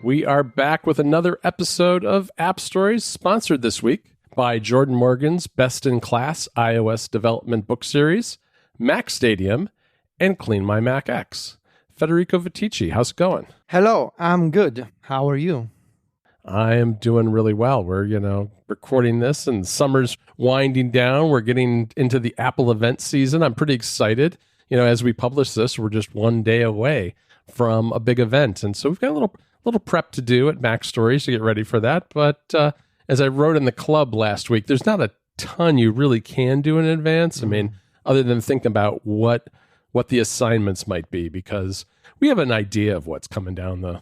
We are back with another episode of App Stories, sponsored this week by Jordan Morgan's Best in Class iOS Development Book Series, Mac Stadium, and Clean My Mac X. Federico Vitici, how's it going? Hello, I'm good. How are you? I am doing really well. We're, recording this and summer's winding down. We're getting into the Apple event season. I'm pretty excited. As we publish this, we're just one day away from a big event. And so we've got a little prep to do at Mac Stories to get ready for that. But as I wrote in the club last week, there's not a ton you really can do in advance. I mean, other than think about what the assignments might be, because we have an idea of what's coming down the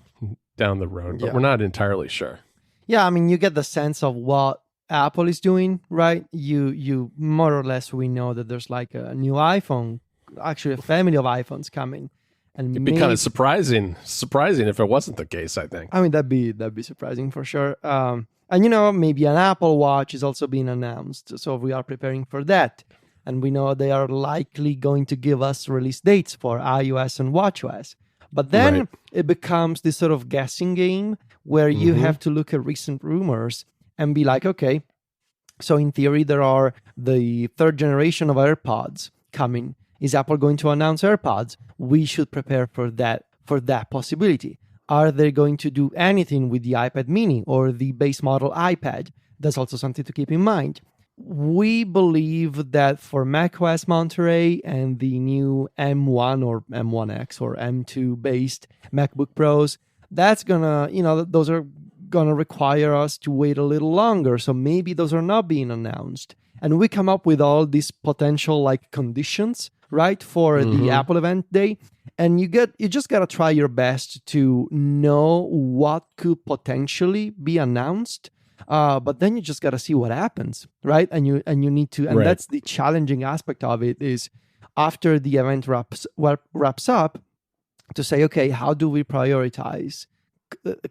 road, but we're not entirely sure. Yeah, I mean, you get the sense of what Apple is doing, right? You more or less, we know that there's like a new iPhone, actually a family of iPhones coming. And it'd be kind of surprising if it wasn't the case, I think. I mean, that'd be surprising for sure. And maybe an Apple Watch is also being announced. So we are preparing for that. And we know they are likely going to give us release dates for iOS and watchOS. But then it becomes this sort of guessing game where you have to look at recent rumors and be like, okay, so in theory, there are the third generation of AirPods coming. Is Apple going to announce AirPods? We should prepare for that possibility. Are they going to do anything with the iPad mini or the base model iPad? That's also something to keep in mind. We believe that for macOS Monterey and the new M1 or M1X or M2 based MacBook Pros, that's those are gonna require us to wait a little longer. So maybe those are not being announced. And we come up with all these potential conditions, right, for the Apple event day. And you just gotta try your best to know what could potentially be announced. But then you just got to see what happens, right? And you need to, and that's the challenging aspect of it, is after the event wraps up, to say, okay, how do we prioritize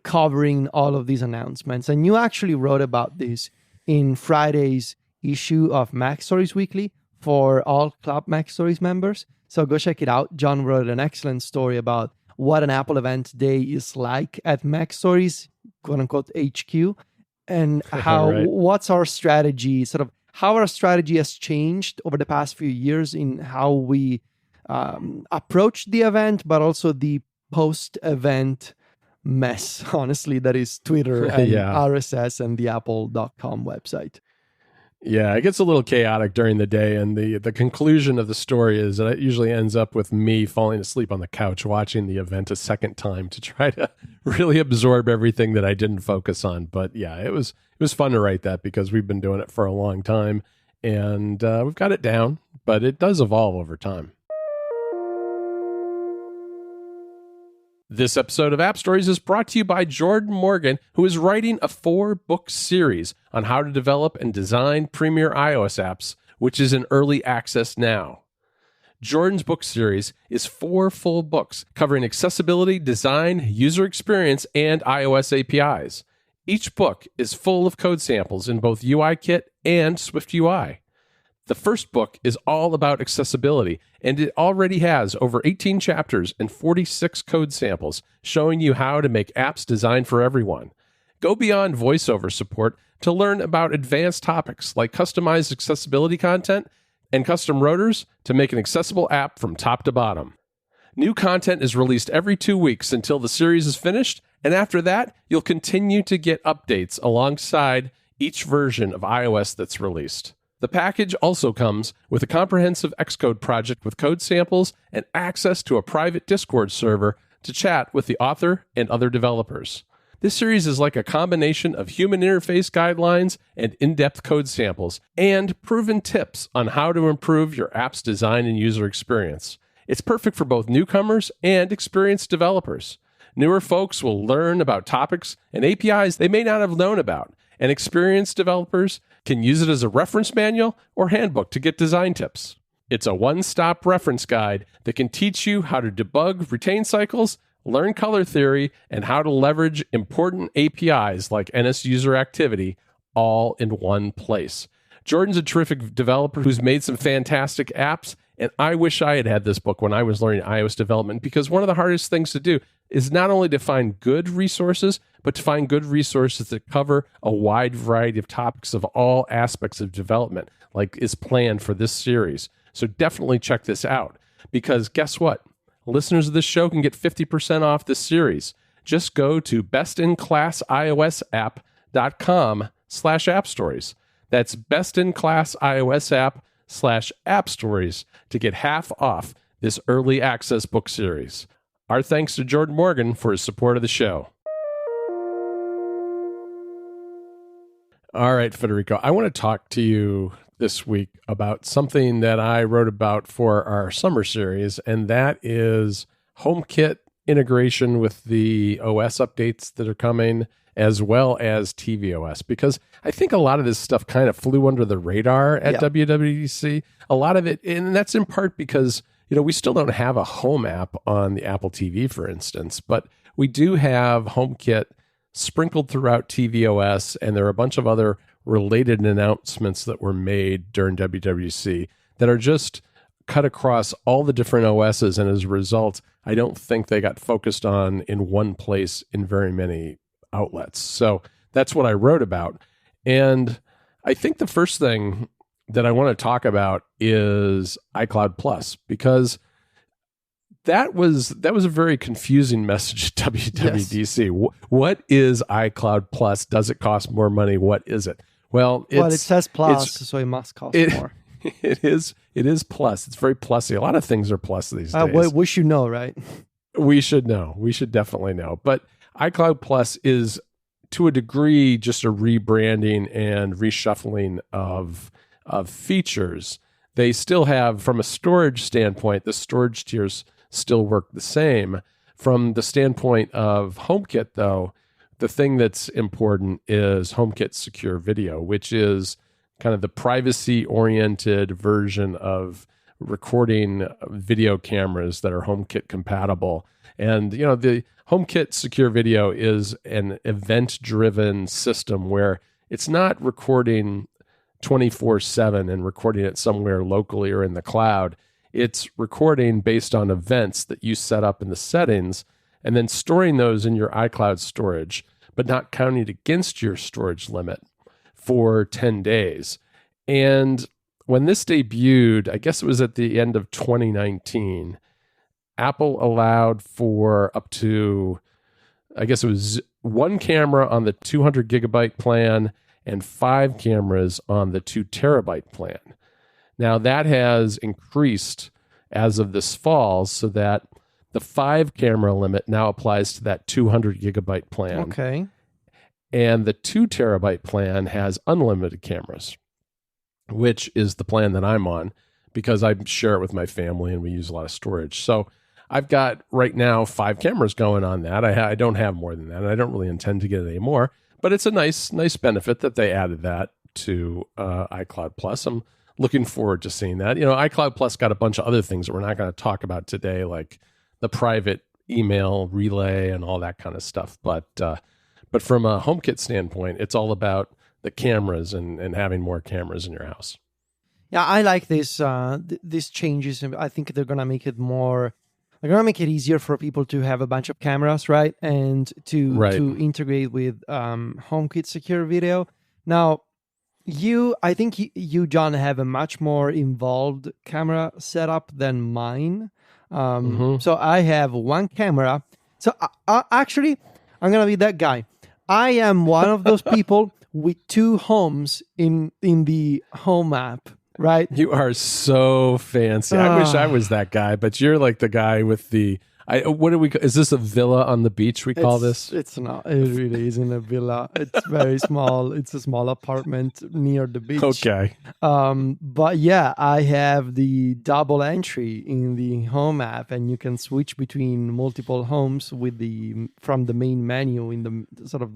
covering all of these announcements? And you actually wrote about this in Friday's issue of Mac Stories Weekly for all Club Mac Stories members. So go check it out. John wrote an excellent story about what an Apple event day is like at Mac Stories, quote unquote HQ. And what's our strategy, how our strategy has changed over the past few years in how we approach the event, but also the post-event mess, honestly, that is Twitter and RSS and the apple.com website. Yeah, it gets a little chaotic during the day, and the conclusion of the story is that it usually ends up with me falling asleep on the couch watching the event a second time to try to really absorb everything that I didn't focus on. But yeah, it was fun to write that because we've been doing it for a long time, and we've got it down, but it does evolve over time. This episode of App Stories is brought to you by Jordan Morgan, who is writing a 4-book series on how to develop and design premier iOS apps, which is in early access now. Jordan's book series is 4 full books covering accessibility, design, user experience, and iOS APIs. Each book is full of code samples in both UIKit and SwiftUI. The first book is all about accessibility, and it already has over 18 chapters and 46 code samples showing you how to make apps designed for everyone. Go beyond voiceover support to learn about advanced topics like customized accessibility content and custom rotors to make an accessible app from top to bottom. New content is released every 2 weeks until the series is finished, and after that, you'll continue to get updates alongside each version of iOS that's released. The package also comes with a comprehensive Xcode project with code samples and access to a private Discord server to chat with the author and other developers. This series is like a combination of human interface guidelines and in-depth code samples and proven tips on how to improve your app's design and user experience. It's perfect for both newcomers and experienced developers. Newer folks will learn about topics and APIs they may not have known about, and experienced developers can use it as a reference manual or handbook to get design tips. It's a one-stop reference guide that can teach you how to debug retain cycles, learn color theory, and how to leverage important APIs like NSUser activity all in one place. Jordan's a terrific developer who's made some fantastic apps, and I wish I had had this book when I was learning iOS development, because one of the hardest things to do is not only to find good resources, but to find good resources that cover a wide variety of topics of all aspects of development, like is planned for this series. So definitely check this out, because guess what? Listeners of this show can get 50% off this series. Just go to bestinclassiowsapp.com/appstories. That's bestinclassiowsapp.com/appstories to get half off this early access book series. Our thanks to Jordan Morgan for his support of the show. All right, Federico, I want to talk to you this week about something that I wrote about for our summer series, and that is HomeKit integration with the OS updates that are coming, as well as tvOS, because I think a lot of this stuff kind of flew under the radar at WWDC. A lot of it, and that's in part because, we still don't have a home app on the Apple TV, for instance, but we do have HomeKit sprinkled throughout tvOS, and there are a bunch of other related announcements that were made during WWDC that are just cut across all the different OSs, and as a result, I don't think they got focused on in one place in very many outlets. So that's what I wrote about. And I think the first thing that I want to talk about is iCloud Plus, because that was a very confusing message at WWDC. Yes. What is iCloud Plus? Does it cost more money? What is it? Well, it says Plus, so it must cost more. It is Plus. It's very Plusy. A lot of things are Plus these days. We should know, right? We should know. We should definitely know. But iCloud Plus is, to a degree, just a rebranding and reshuffling of features. They still have, from a storage standpoint, the storage tiers still work the same. From the standpoint of HomeKit, though, the thing that's important is HomeKit Secure Video, which is kind of the privacy-oriented version of recording video cameras that are HomeKit compatible. And, the HomeKit Secure Video is an event-driven system where it's not recording 24/7 and recording it somewhere locally or in the cloud. It's recording based on events that you set up in the settings and then storing those in your iCloud storage, but not counting against your storage limit for 10 days. And when this debuted, I guess it was at the end of 2019, Apple allowed for up to, I guess it was one camera on the 200 gigabyte plan and 5 cameras on the 2 terabyte plan. Now that has increased as of this fall, so that the 5 camera limit now applies to that 200 gigabyte plan. Okay. And the 2 terabyte plan has unlimited cameras, which is the plan that I'm on because I share it with my family and we use a lot of storage. So I've got right now 5 cameras going on that. I don't have more than that, and I don't really intend to get any more. But it's a nice benefit that they added that to iCloud Plus. I'm looking forward to seeing that. iCloud Plus got a bunch of other things that we're not going to talk about today, like the private email relay and all that kind of stuff. But from a HomeKit standpoint, it's all about the cameras and having more cameras in your house. Yeah, I like this. These changes. I think they're gonna make it more. They're gonna make it easier for people to have a bunch of cameras, right? And to integrate with HomeKit Secure Video. Now, I think you, John, have a much more involved camera setup than mine. So I have one camera. So actually, I'm gonna be that guy. I am one of those people with 2 homes in the Home app, right? You are so fancy. I wish I was that guy, but you're like the guy with the... what do we? Is this a villa on the beach? We call this? It's not. It really isn't a villa. It's very small. It's a small apartment near the beach. Okay. But yeah, I have the double entry in the Home app, and you can switch between multiple homes from the main menu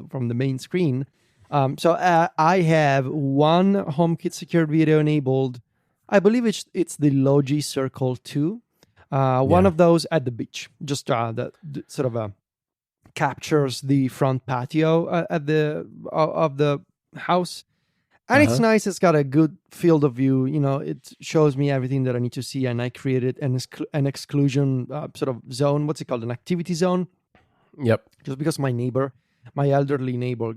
from the main screen. So I have one HomeKit Secure Video enabled. I believe it's the Logi Circle 2. One of those at the beach, just that sort of captures the front patio of the house, and it's nice. It's got a good field of view. It shows me everything that I need to see, and I created an exclusion sort of zone. What's it called? An activity zone. Yep. Just because my elderly neighbor,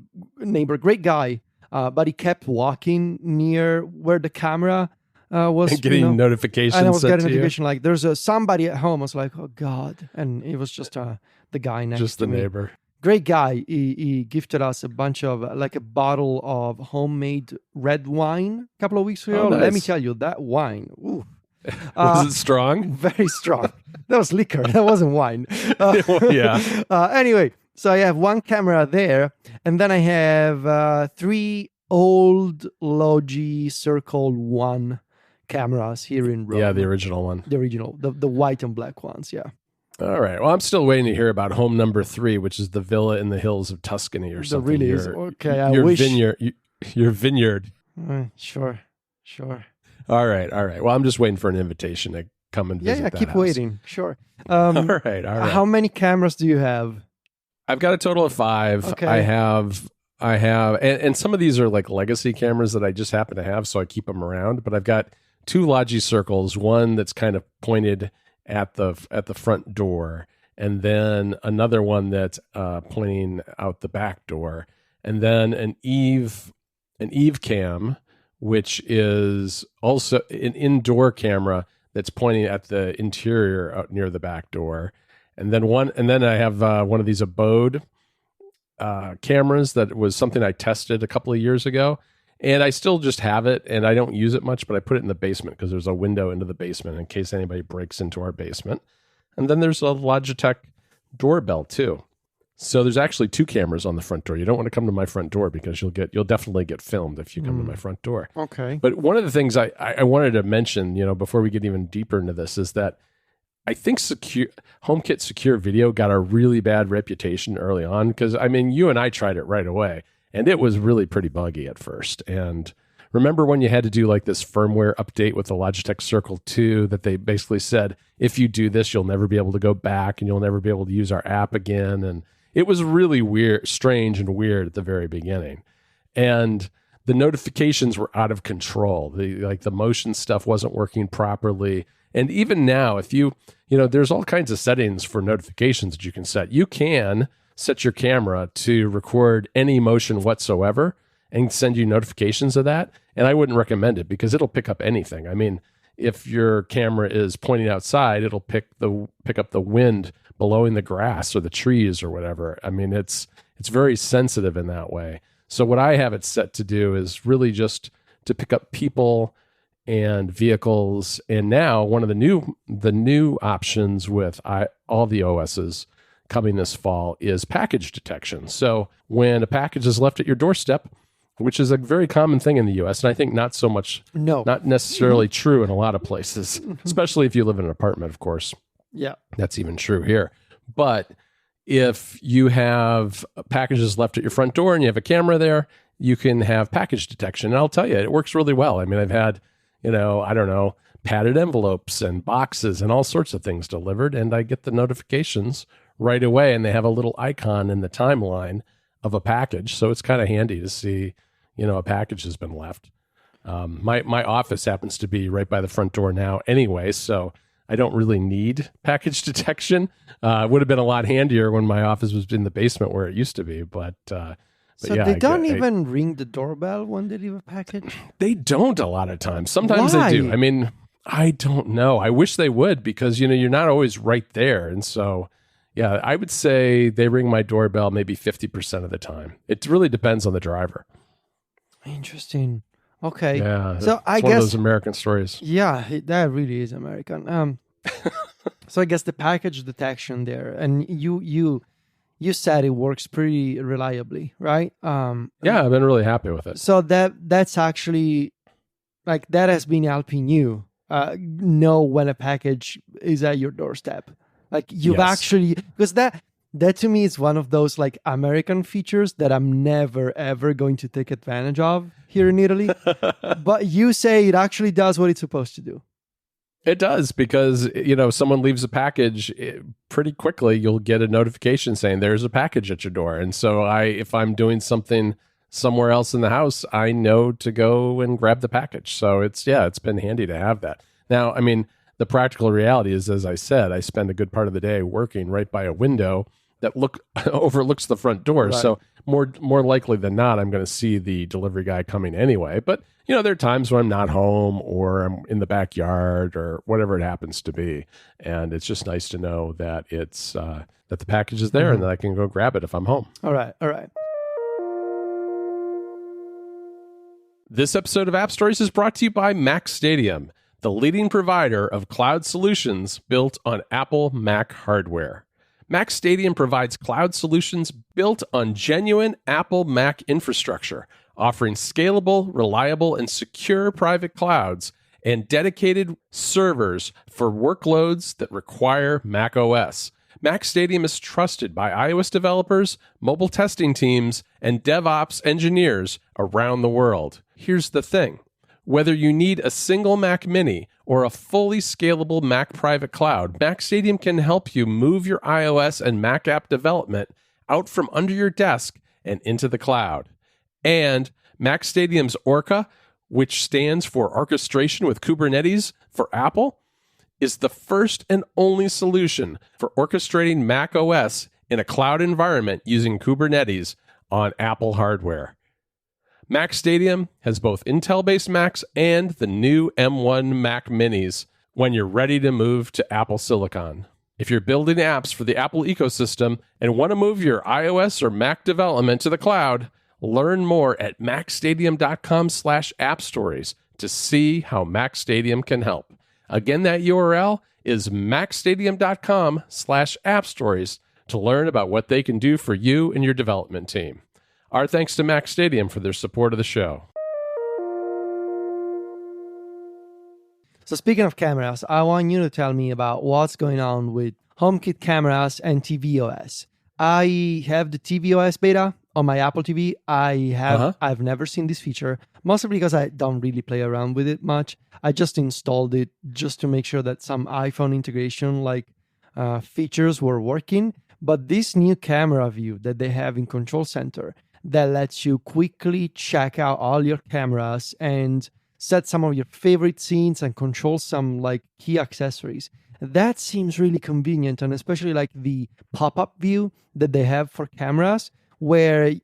great guy, but he kept walking near where the camera was. And getting notifications. And I was getting a notification like there's somebody at home. I was like, oh God. And it was just the guy next to me. Just the neighbor. Great guy. He gifted us a bunch of like a bottle of homemade red wine a couple of weeks ago. Oh, nice. Let me tell you, that wine. Ooh. Was it strong? Very strong. That was liquor. That wasn't wine. Yeah. Anyway, so I have one camera there, and then I have 3 old Logi Circle 1 cameras here in Rome. Yeah, the original one. The original, the white and black ones, yeah. All right. Well, I'm still waiting to hear about home number 3, which is the villa in the hills of Tuscany or something. Really is. Okay, I your wish. Your vineyard. Sure. All right. Well, I'm just waiting for an invitation to come and visit that keep house. waiting. Sure. All right. How many cameras do you have? I've got a total of 5. Okay. I have, and some of these are like legacy cameras that I just happen to have, so I keep them around. But I've got 2 Logi Circles, one that's kind of pointed at the front door, and then another one that's pointing out the back door, and then an Eve cam, which is also an indoor camera that's pointing at the interior out near the back door. And then I have one of these Abode cameras that was something I tested a couple of years ago, and I still just have it, and I don't use it much, but I put it in the basement because there's a window into the basement in case anybody breaks into our basement. And then there's a Logitech doorbell too. So there's actually 2 cameras on the front door. You don't want to come to my front door because you'll definitely get filmed if you come to my front door. Okay. But one of the things I wanted to mention, before we get even deeper into this, is that I think HomeKit Secure Video got a really bad reputation early on because, you and I tried it right away, and it was really pretty buggy at first. And remember when you had to do like this firmware update with the Logitech Circle 2 that they basically said, if you do this, you'll never be able to go back and you'll never be able to use our app again. And it was really weird, strange and weird at the very beginning. And the notifications were out of control. The motion stuff wasn't working properly. And even now, if there's all kinds of settings for notifications that you can set. You can set your camera to record any motion whatsoever and send you notifications of that. And I wouldn't recommend it because it'll pick up anything. If your camera is pointing outside, it'll pick up the wind blowing the grass or the trees or whatever. It's very sensitive in that way. So what I have it set to do is really just to pick up people and vehicles. And now one of the new options with all the OSes coming this fall is package detection. So when a package is left at your doorstep, which is a very common thing in the U.S., and I think not necessarily true in a lot of places, especially if you live in an apartment, of course. Yeah. That's even true here. But if you have packages left at your front door and you have a camera there, you can have package detection. And I'll tell you, it works really well. I've had, padded envelopes and boxes and all sorts of things delivered, and I get the notifications right away, and they have a little icon in the timeline of a package. So it's kind of handy to see, a package has been left. My office happens to be right by the front door now anyway, so I don't really need package detection. It would have been a lot handier when my office was in the basement where it used to be, but so yeah, they don't even ring the doorbell when they leave a package? They don't a lot of times. Sometimes Why? they do. I don't know. I wish they would because, you're not always right there. And so, yeah, I would say they ring my doorbell maybe 50% of the time. It really depends on the driver. Interesting. Okay. Yeah. So I one guess of those American stories. Yeah, that really is American. So I guess the package detection there, and you said it works pretty reliably, right? Yeah, I've been really happy with it. So that's actually like that has been helping you know when a package is at your doorstep. Like you've actually, because that to me is one of those like American features that I'm never ever going to take advantage of here in Italy. But you say it actually does what it's supposed to do. It does because, someone leaves a package pretty quickly, you'll get a notification saying there's a package at your door. And so if I'm doing something somewhere else in the house, I know to go and grab the package. So it's been handy to have that. Now, the practical reality is, as I said, I spend a good part of the day working right by a window that overlooks the front door. Right. So more likely than not, I'm going to see the delivery guy coming anyway. But there are times when I'm not home or I'm in the backyard or whatever it happens to be, and it's just nice to know that it's that the package is there and that I can go grab it if I'm home. All right. This episode of App Stories is brought to you by Mac Stadium, the leading provider of cloud solutions built on Apple Mac hardware. Mac Stadium provides cloud solutions built on genuine Apple Mac infrastructure, offering scalable, reliable, and secure private clouds and dedicated servers for workloads that require Mac OS. Mac Stadium is trusted by iOS developers, mobile testing teams, and DevOps engineers around the world. Here's the thing. Whether you need a single Mac Mini or a fully scalable Mac private cloud, Mac Stadium can help you move your iOS and Mac app development out from under your desk and into the cloud. And Mac Stadium's Orca, which stands for Orchestration with Kubernetes for Apple, is the first and only solution for orchestrating Mac OS in a cloud environment using Kubernetes on Apple hardware. Mac Stadium has both Intel-based Macs and the new M1 Mac Minis when you're ready to move to Apple Silicon. If you're building apps for the Apple ecosystem and want to move your iOS or Mac development to the cloud, learn more at macstadium.com/appstories to see how Mac Stadium can help. Again, that URL is macstadium.com/appstories to learn about what they can do for you and your development team. Our thanks to Mac Stadium for their support of the show. So speaking of cameras, I want you to tell me about what's going on with HomeKit cameras and tvOS. I have the tvOS beta on my Apple TV. I've never seen this feature, mostly because I don't really play around with it much. I just installed it just to make sure that some iPhone integration features were working. But this new camera view that they have in Control Center that lets you quickly check out all your cameras and set some of your favorite scenes and control some key accessories. That seems really convenient, and especially the pop-up view that they have for cameras, where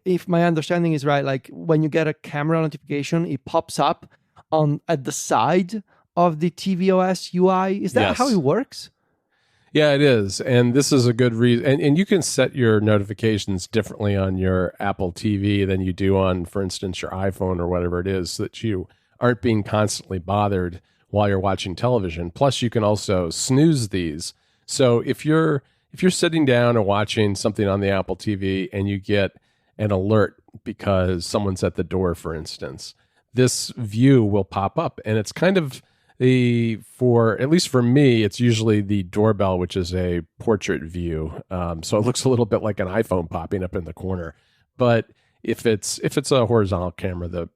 if my understanding is right, when you get a camera notification, it pops up at the side of the tvOS UI. Is that how it works? Yeah, it is. And this is a good reason. And you can set your notifications differently on your Apple TV than you do on, for instance, your iPhone or whatever it is, so that you aren't being constantly bothered while you're watching television. Plus, you can also snooze these. So if you're sitting down and watching something on the Apple TV and you get an alert because someone's at the door, for instance, this view will pop up. And it's kind of at least for me, it's usually the doorbell, which is a portrait view. So it looks a little bit like an iPhone popping up in the corner. But if it's a horizontal camera, the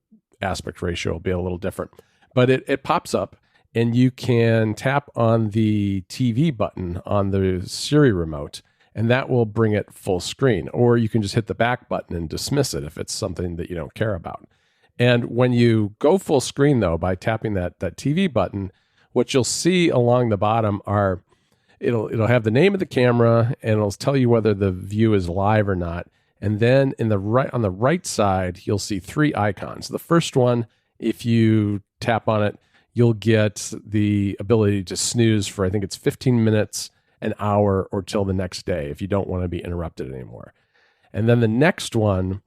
aspect ratio will be a little different. But it pops up, and you can tap on the TV button on the Siri remote, and that will bring it full screen. Or you can just hit the back button and dismiss it if it's something that you don't care about. And when you go full screen, though, by tapping that TV button, what you'll see along the bottom are it'll have the name of the camera, and it'll tell you whether the view is live or not. And then on the right side, you'll see three icons. The first one, if you tap on it, you'll get the ability to snooze for, I think it's 15 minutes, an hour, or till the next day if you don't want to be interrupted anymore. And then the next one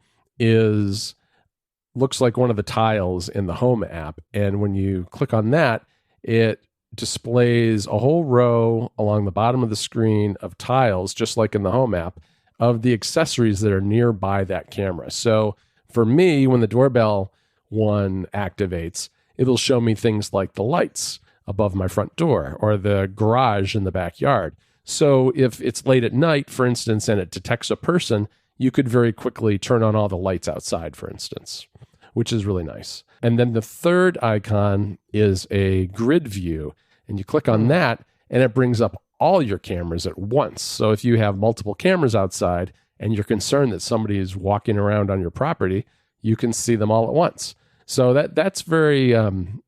looks like one of the tiles in the Home app. And when you click on that, it displays a whole row along the bottom of the screen of tiles, just like in the Home app, of the accessories that are nearby that camera. So for me, when the doorbell one activates, it'll show me things like the lights above my front door or the garage in the backyard. So if it's late at night, for instance, and it detects a person, you could very quickly turn on all the lights outside, for instance, which is really nice. And then the third icon is a grid view, and you click on that, and it brings up all your cameras at once. So if you have multiple cameras outside and you're concerned that somebody is walking around on your property, you can see them all at once. So that's very,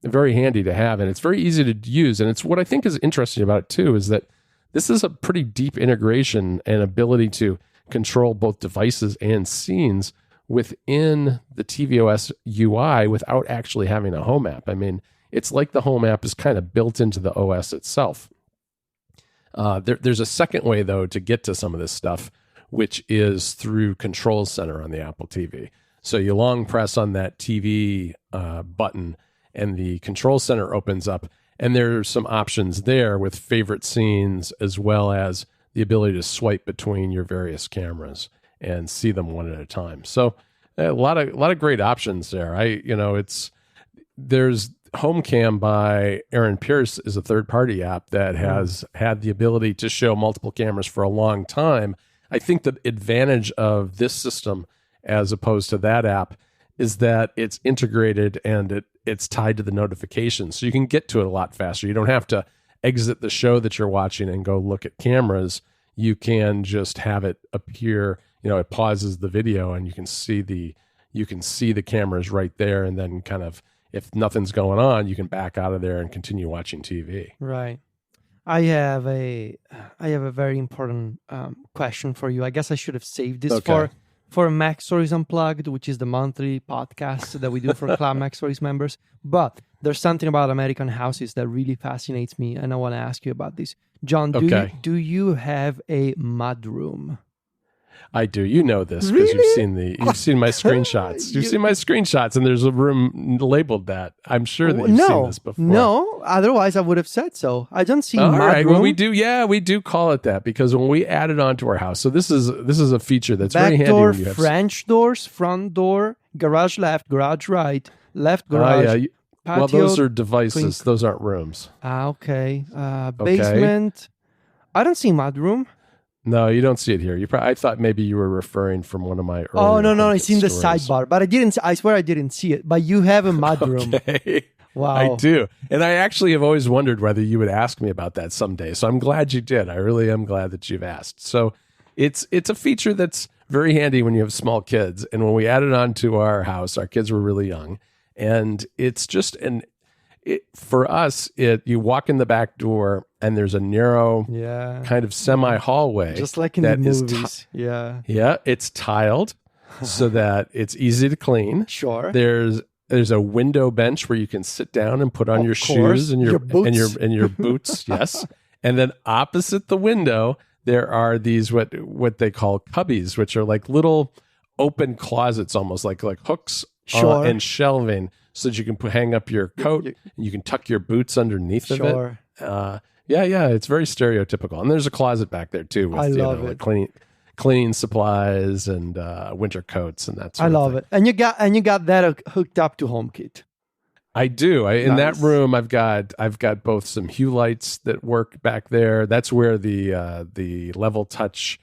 very handy to have, and it's very easy to use. And it's what I think is interesting about it too is that this is a pretty deep integration and ability to control both devices and scenes within the tvOS UI without actually having a home app. I mean, it's like the home app is kind of built into the OS itself. There's a second way, though, to get to some of this stuff, which is through Control Center on the Apple TV. So you long press on that TV button, and the Control Center opens up, and there's some options there with favorite scenes, as well as the ability to swipe between your various cameras and see them one at a time. So a lot of great options there. There's HomeCam by Aaron Pierce is a third-party app that has had the ability to show multiple cameras for a long time. I think the advantage of this system, as opposed to that app, is that it's integrated and it's tied to the notifications. So you can get to it a lot faster. You don't have to exit the show that you're watching and go look at cameras. You can just have it appear, it pauses the video and you can see the cameras right there, and then kind of, if nothing's going on, you can back out of there and continue watching TV. Right. I have a very important question for you. I guess I should have saved this for Mac Stories Unplugged, which is the monthly podcast that we do for Club Mac Stories members. But there's something about American houses that really fascinates me, and I want to ask you about this. John, do you have a mudroom? I do. You know this because you've seen my screenshots. You've seen my screenshots, and there's a room labeled that. I'm sure that you've seen this before. No, otherwise I would have said so. I don't see mudroom. All right, well, we do call it that because when we add it onto our house, so this is a feature that's very handy. Back door, French doors, front door, garage left, garage right, left garage. Patio, well, those are devices. Those aren't rooms. Okay. Basement. I don't see mudroom. No, you don't see it here. I thought maybe you were referring from one of my earlier. Oh, no, it's in the sidebar, but I swear I didn't see it. But you have a mudroom. Okay. Wow. I do. And I actually have always wondered whether you would ask me about that someday. So I'm glad you did. I really am glad that you've asked. So it's a feature that's very handy when you have small kids. And when we added on to our house, our kids were really young. And it's just for us, you walk in the back door and there's a narrow kind of semi-hallway. Just like in the movies. Yeah, it's tiled so that it's easy to clean. Sure. There's a window bench where you can sit down and put on your shoes and your boots. and your boots, yes. And then opposite the window, there are these what they call cubbies, which are like little open closets, almost like hooks and shelving, so that you can hang up your coat and you can tuck your boots underneath of it. Yeah, it's very stereotypical. And there's a closet back there too with like cleaning supplies and winter coats and that sort of thing. I love it. And you got that hooked up to HomeKit. I do. In that room, I've got both some Hue lights that work back there. That's where the Level Touch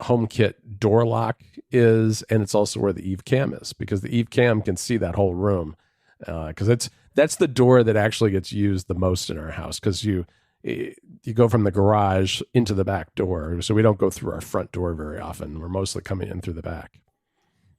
HomeKit door lock is, and it's also where the Eve Cam is, because the Eve Cam can see that whole room. Because that's the door that actually gets used the most in our house, because you go from the garage into the back door, so we don't go through our front door very often. We're mostly coming in through the back.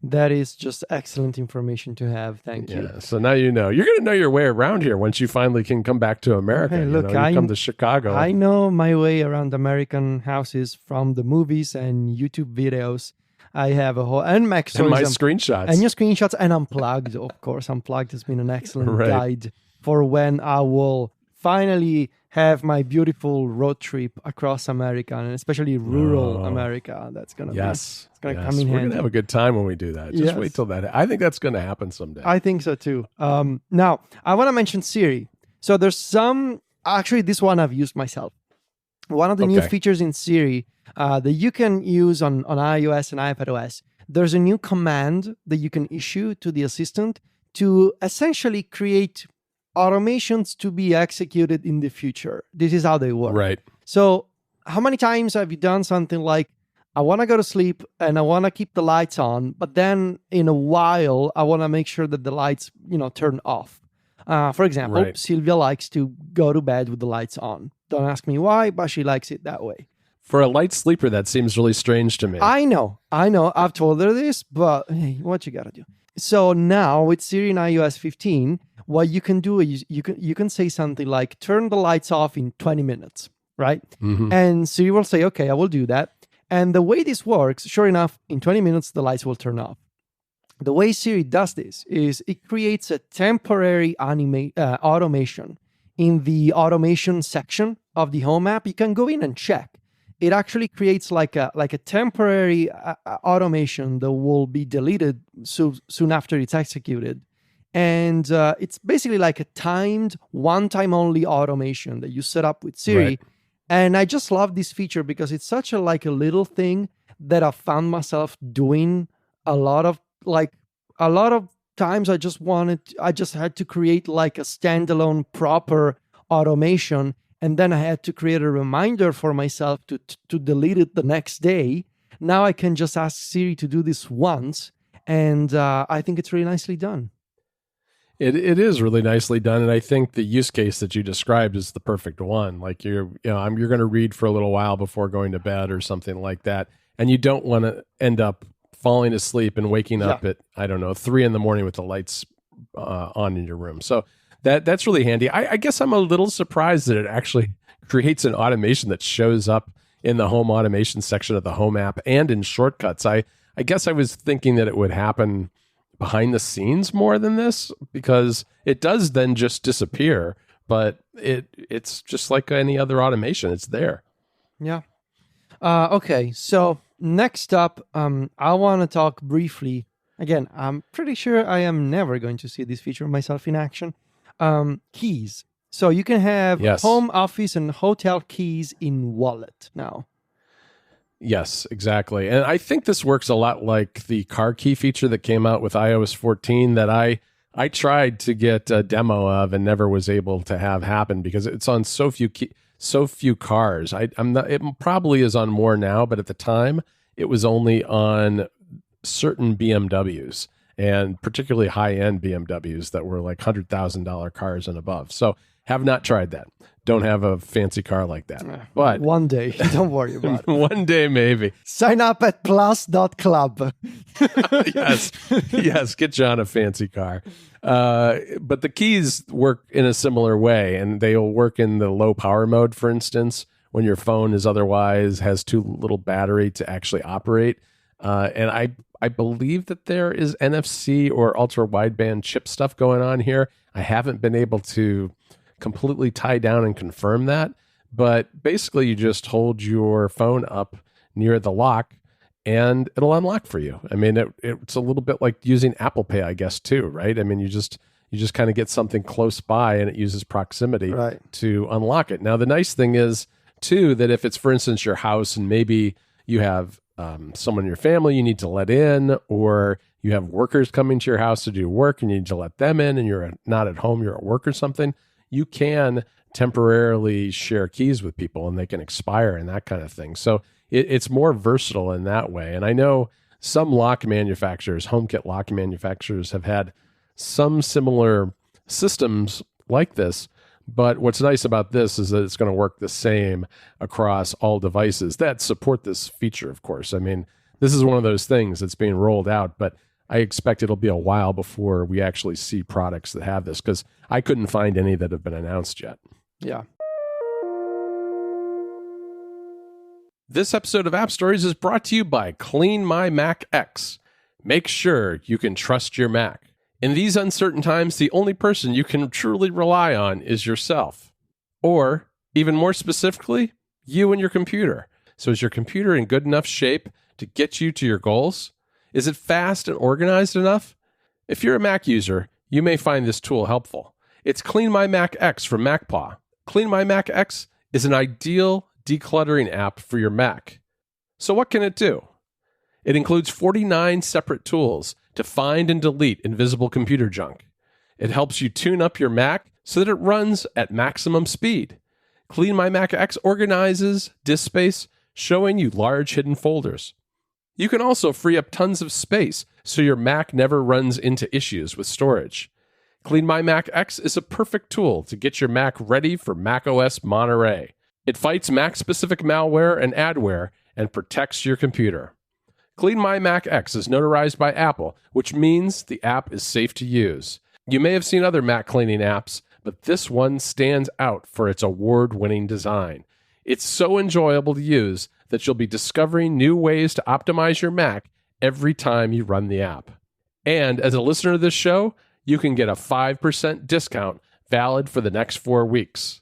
That is just excellent information to have. Thank you. Yeah, so now you know. You're going to know your way around here once you finally can come back to America. Hey, look, you come to Chicago. I know my way around American houses from the movies and YouTube videos. I have a whole and Mac Stories and my screenshots and your screenshots and Unplugged. Of course, Unplugged has been an excellent guide for when I will finally have my beautiful road trip across America, and especially rural America. That's gonna come in handy. We're gonna have a good time when we do that. Just wait till that. I think that's gonna happen someday. I think so too. Now I want to mention Siri. So there's this one I've used myself. One of the new features in Siri that you can use on iOS and iPadOS. There's a new command that you can issue to the assistant to essentially create automations to be executed in the future. This is how they work. Right. So how many times have you done something like, I want to go to sleep and I want to keep the lights on, but then in a while, I want to make sure that the lights, turn off. For example, Sylvia likes to go to bed with the lights on. Don't ask me why, but she likes it that way. For a light sleeper, that seems really strange to me. I know. I've told her this, but hey, what you got to do? So now with Siri in iOS 15, what you can do is you can say something like, turn the lights off in 20 minutes. right? Mm-hmm. And Siri will say, okay, I will do that. And the way this works, sure enough, in 20 minutes, the lights will turn off. The way Siri does this is it creates a temporary automation in the automation section of the Home app. You can go in and check. It actually creates like a temporary automation that will be deleted soon after it's executed. And it's basically like a timed, one-time only automation that you set up with Siri. Right. And I just love this feature because it's such a little thing that I found myself doing a lot of times. I just had to create like a standalone proper automation, and then I had to create a reminder for myself to delete it the next day. Now I can just ask Siri to do this once, and I think it's really nicely done. It is really nicely done, and I think the use case that you described is the perfect one. Like you're going to read for a little while before going to bed or something like that, and you don't want to end up falling asleep and waking up at 3 a.m. with the lights on in your room. So that's really handy. I guess I'm a little surprised that it actually creates an automation that shows up in the home automation section of the Home app and in shortcuts. I guess I was thinking that it would happen behind the scenes more than this, because it does then just disappear, but it's just like any other automation. It's there. Yeah. Okay. So next up, I want to talk briefly. Again, I'm pretty sure I am never going to see this feature myself in action. Keys. So you can have home, office, and hotel keys in Wallet now. Yes, exactly. And I think this works a lot like the car key feature that came out with iOS 14 that I tried to get a demo of and never was able to have happen because it's on so few cars. I'm not. It probably is on more now, but at the time it was only on certain BMWs, and particularly high-end BMWs that were like $100,000 cars and above. So have not tried that. Don't have a fancy car like that. But one day, don't worry about it. One day, maybe. Sign up at plus.club. Yes, get John a fancy car. But the keys work in a similar way, and they'll work in the low power mode, for instance, when your phone is otherwise has too little battery to actually operate. And I believe that there is NFC or ultra wideband chip stuff going on here. I haven't been able to completely tie down and confirm that, but basically you just hold your phone up near the lock and it'll unlock for you. I mean, it's a little bit like using Apple Pay, I guess, too, right? I mean, you just kind of get something close by and it uses proximity to unlock it. Now, the nice thing is, too, that if it's, for instance, your house and maybe you have someone in your family you need to let in, or you have workers coming to your house to do work and you need to let them in and you're not at home, you're at work or something, you can temporarily share keys with people and they can expire and that kind of thing. So it's more versatile in that way. And I know some lock manufacturers, HomeKit lock manufacturers, have had some similar systems like this. But what's nice about this is that it's going to work the same across all devices that support this feature, of course. I mean, this is one of those things that's being rolled out, but I expect it'll be a while before we actually see products that have this, because I couldn't find any that have been announced yet. Yeah. This episode of App Stories is brought to you by Clean My Mac X. Make sure you can trust your Mac. In these uncertain times, the only person you can truly rely on is yourself. Or, even more specifically, you and your computer. So is your computer in good enough shape to get you to your goals? Is it fast and organized enough? If you're a Mac user, you may find this tool helpful. It's Clean My Mac X from MacPaw. Clean My Mac X is an ideal decluttering app for your Mac. So what can it do? It includes 49 separate tools to find and delete invisible computer junk. It helps you tune up your Mac so that it runs at maximum speed. Clean My Mac X organizes disk space, showing you large hidden folders. You can also free up tons of space so your Mac never runs into issues with storage. Clean My Mac X is a perfect tool to get your Mac ready for macOS Monterey. It fights Mac-specific malware and adware and protects your computer. Clean My Mac X is notarized by Apple, which means the app is safe to use. You may have seen other Mac cleaning apps, but this one stands out for its award-winning design. It's so enjoyable to use that you'll be discovering new ways to optimize your Mac every time you run the app. And as a listener to this show, you can get a 5% discount valid for the next 4 weeks.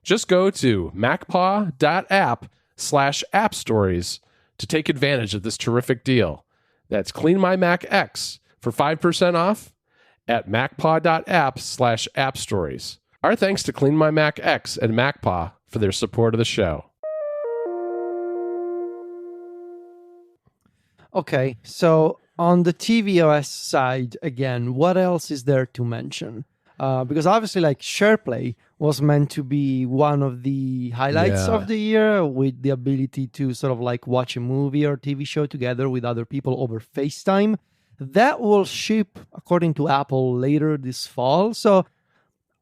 Just go to macpaw.app/appstories to take advantage of this terrific deal. That's Clean My Mac X for 5% off at macpaw.app/appstories. Our thanks to Clean My Mac X and MacPaw for their support of the show. Okay, so on the tvOS side, again, what else is there to mention? Because obviously, like, SharePlay was meant to be one of the highlights of the year, with the ability to sort of like watch a movie or TV show together with other people over FaceTime. That will ship, according to Apple, later this fall. So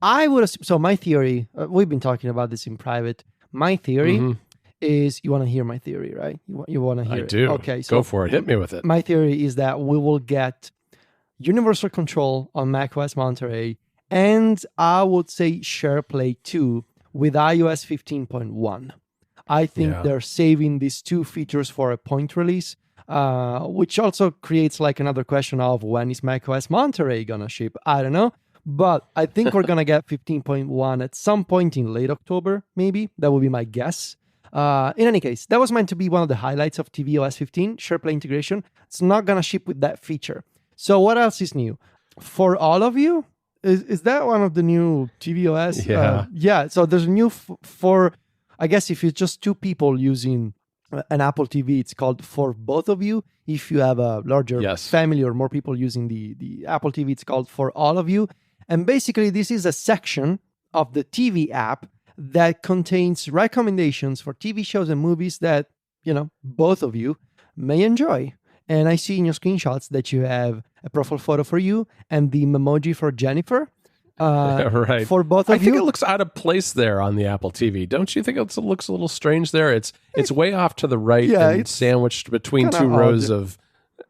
I would assume, so my theory, we've been talking about this in private. My theory is, you want to hear my theory, right? You want to hear it? I do. Okay, so go for it. Hit me with it. My theory is that we will get universal control on macOS Monterey, and I would say SharePlay 2 with iOS 15.1. I think they're saving these two features for a point release, which also creates like another question of, when is macOS Monterey going to ship? I don't know. But I think we're going to get 15.1 at some point in late October, maybe. That would be my guess. In any case, that was meant to be one of the highlights of tvOS 15, SharePlay integration. It's not going to ship with that feature. So what else is new? For all of you, is that one of the new tvOS? Yeah. So there's a new for, I guess if it's just two people using an Apple TV, it's called For Both of You. If you have a larger family or more people using the Apple TV, it's called For All of You. And basically, this is a section of the TV app that contains recommendations for TV shows and movies that, both of you may enjoy. And I see in your screenshots that you have a profile photo for you and the memoji for Jennifer. Right. For both of you. I think it looks out of place there on the Apple TV. Don't you think it looks a little strange there? It's way off to the right and sandwiched between two rows of...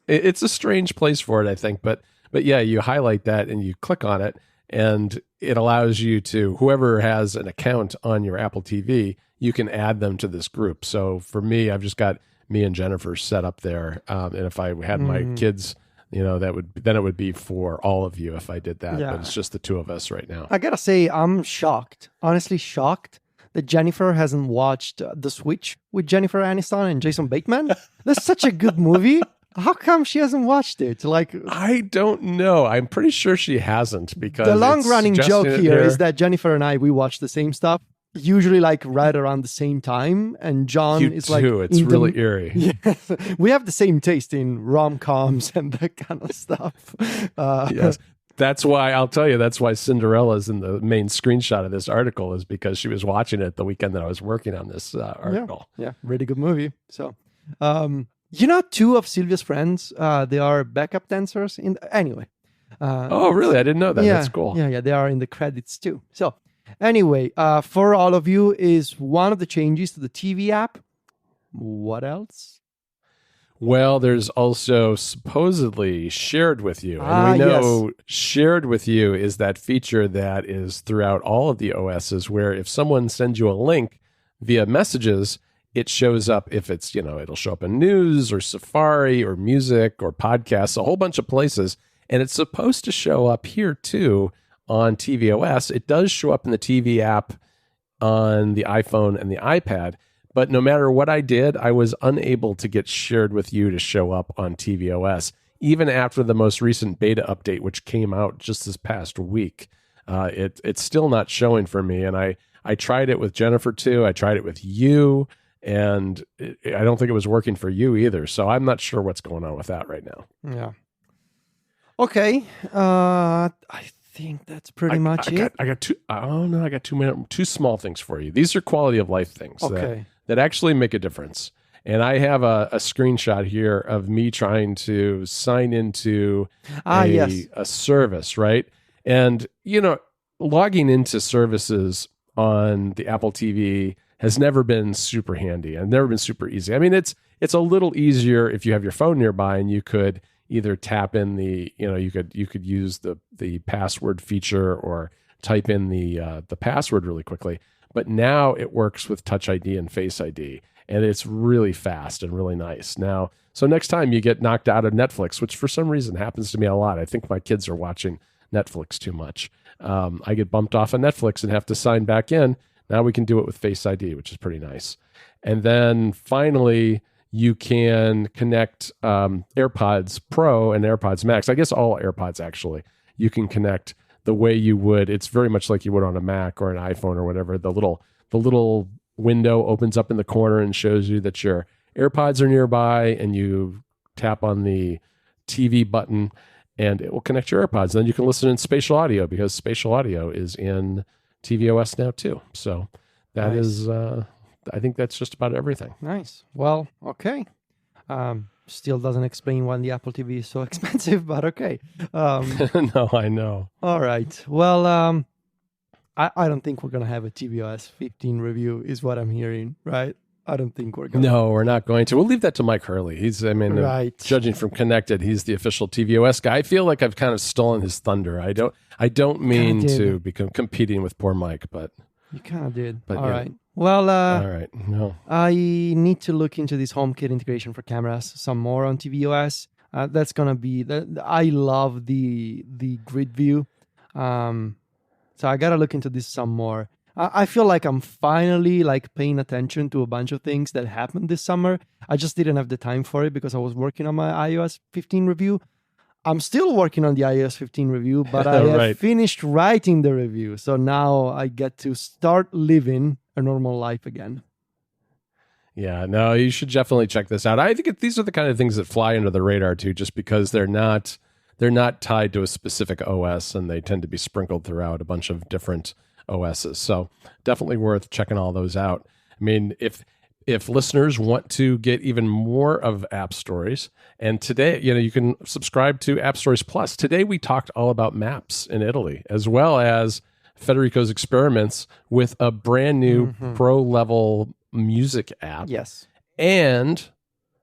It's a strange place for it, I think. But yeah, you highlight that and you click on it, and it allows you to, whoever has an account on your Apple TV, you can add them to this group. So for me, I've just got me and Jennifer set up there. And if I had my kids, it would be for all of you if I did that. Yeah. But it's just the two of us right now. I gotta say, I'm shocked, honestly shocked, that Jennifer hasn't watched The Switch with Jennifer Aniston and Jason Bateman. That's such a good movie. How come she hasn't watched it? I don't know. I'm pretty sure she hasn't, because the long-running joke here is that Jennifer and we watch the same stuff, usually right around the same time, and John is like... It's really eerie. Yes, we have the same taste in rom-coms and that kind of stuff. Yes. That's why Cinderella's in the main screenshot of this article, is because she was watching it the weekend that I was working on this article. Yeah, really good movie. So... two of Sylvia's friends, they are backup dancers anyway. Oh, really? I didn't know that. Yeah, that's cool. Yeah, they are in the credits too. So anyway, For All of You is one of the changes to the TV app. What else? Well, there's also supposedly Shared With You. And we know Shared With You is that feature that is throughout all of the OSs, where if someone sends you a link via messages, it shows up, if it's, it'll show up in news or Safari or music or podcasts, a whole bunch of places. And it's supposed to show up here too on tvOS. It does show up in the TV app on the iPhone and the iPad. But no matter what I did, I was unable to get Shared With You to show up on tvOS, even after the most recent beta update, which came out just this past week. It's still not showing for me. And I tried it with Jennifer too. I tried it with you. And I don't think it was working for you either. So I'm not sure what's going on with that right now. Yeah. Okay. I think that's pretty much it. I got two small things for you. These are quality of life things that actually make a difference. And I have a screenshot here of me trying to sign into a service, right? And, logging into services on the Apple TV has never been super handy and never been super easy. I mean, it's a little easier if you have your phone nearby and you could either tap in you could use the password feature or type in the password really quickly. but now it works with Touch ID and Face ID, and it's really fast and really nice. Now, so next time you get knocked out of Netflix, which for some reason happens to me a lot, I think my kids are watching Netflix too much. I get bumped off of Netflix and have to sign back in. Now we can do it with Face ID, which is pretty nice. And then finally, you can connect AirPods Pro and AirPods Max. I guess all AirPods, actually. You can connect the way you would. It's very much like you would on a Mac or an iPhone or whatever. The little window opens up in the corner and shows you that your AirPods are nearby, and you tap on the TV button, and it will connect your AirPods. Then you can listen in spatial audio, because spatial audio is in tvOS now too. So that is, I think that's just about everything. Nice. Well, okay. Still doesn't explain why the Apple TV is so expensive, but okay. No, I know. All right. Well, I don't think we're going to have a tvOS 15 review, is what I'm hearing, right? I don't think we're going to. No, we're not going to. We'll leave that to Mike Hurley. Right. Judging from Connected, he's the official tvOS guy. I feel like I've kind of stolen his thunder. I don't mean to become competing with poor Mike, but you kind of did. But all right. Well, all right. No. I need to look into this HomeKit integration for cameras some more on tvOS. That's gonna be. I love the grid view. So I gotta look into this some more. I feel like I'm finally paying attention to a bunch of things that happened this summer. I just didn't have the time for it because I was working on my iOS 15 review. I'm still working on the iOS 15 review, but I have finished writing the review. So now I get to start living a normal life again. Yeah, no, you should definitely check this out. I think these are the kind of things that fly under the radar too, just because they're not tied to a specific OS, and they tend to be sprinkled throughout a bunch of different OSs. So definitely worth checking all those out. I mean, if listeners want to get even more of App Stories, and today, you can subscribe to App Stories Plus. Today we talked all about maps in Italy, as well as Federico's experiments with a brand new pro level music app. Yes. And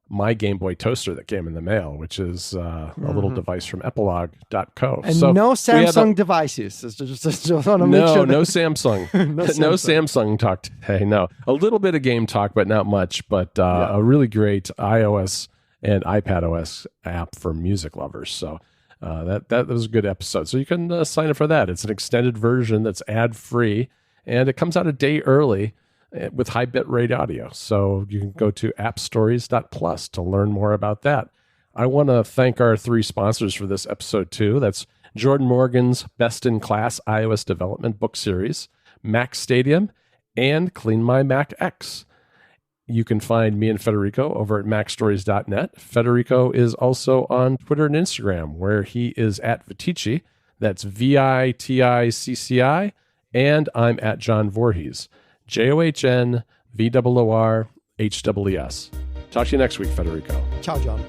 my Game Boy toaster that came in the mail, which is a little device from epilogue.co. And so no Samsung devices. Just want to make sure. No Samsung. No Samsung talk today. No. A little bit of game talk, but not much. But a really great iOS and iPadOS app for music lovers. So that was a good episode. So you can sign up for that. It's an extended version that's ad-free, and it comes out a day early with high bitrate audio. So you can go to appstories.plus to learn more about that. I want to thank our three sponsors for this episode too. That's Jordan Morgan's Best in Class iOS Development book series, Mac Stadium, and Clean My Mac X. You can find me and Federico over at macstories.net. Federico is also on Twitter and Instagram, where he is at Viticci. That's VITICCI. And I'm at John Voorhees. JOHNVOORHEES. Talk to you next week, Federico. Ciao, John.